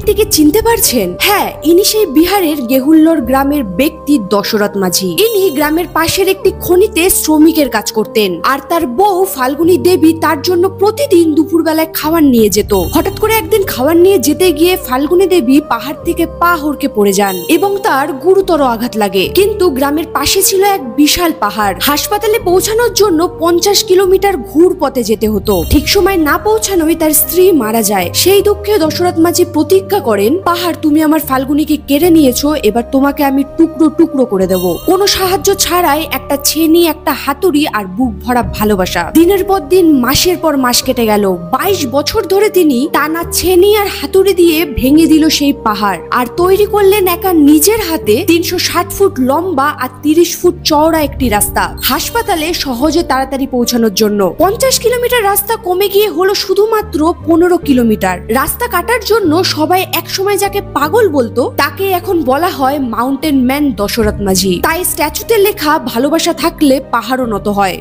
ব্যক্তিকে চিনতে পারছেন? হ্যাঁ, ইনি সেই বিহারের গেহুল্লোর গ্রামের ব্যক্তি দশরথ মাঝি। ইনি গ্রামের পাশের একটি খনিতে শ্রমিকের কাজ করতেন, আর তার বউ ফাল্গুনী দেবী তার জন্য প্রতিদিন দুপুরবেলায় খাবার নিয়ে যেত। হঠাৎ করে একদিন খাবার নিয়ে যেতে গিয়ে ফাল্গুনী দেবী পাহাড় থেকে পা হড়কে পড়ে যান এবং তার গুরুতর আঘাত লাগে। কিন্তু গ্রামের পাশে ছিল এক বিশাল পাহাড়। হাসপাতালে পৌঁছানোর জন্য 50 কিলোমিটার ঘুর পথে যেতে হতো। ঠিক সময় না পৌঁছানোই তার স্ত্রী মারা যায়। সেই দুঃখে দশরথ মাঝি প্রতিজ্ঞা করেন, পাহাড় তুমি আমার ফাল্গুনীকে কেড়ে নিয়েছো, এবার তোমাকে আমি টুকরো টুকরো করে দেব। কোনো সাহায্য ছাড়াই একটা ছেনি, একটা হাতুড়ি আর বুক ভরা ভালোবাসা। দিনের পর দিন, মাসের পর মাস কেটে গেল। 22 বছর ধরে তিনি টানা ছেনি আর হাতুড়ি দিয়ে ভেঙে দিল সেই পাহাড়, আর তৈরি করলেন একা নিজের হাতে 360 ফুট লম্বা আর 30 ফুট চওড়া একটি রাস্তা, হাসপাতালে সহজে তাড়াতাড়ি পৌঁছানোর জন্য। 50 কিলোমিটার রাস্তা কমে গিয়ে হলো শুধুমাত্র 15 কিলোমিটার। রাস্তা কাটার জন্য সবাই একসময় যাকে পাগল বলতো, তাকে এখন বলা হয় মাউন্টেন ম্যান দশরথ মাঝি। তাই স্ট্যাচুতে লেখা, ভালোবাসা থাকলে পাহাড়ও নত হয়।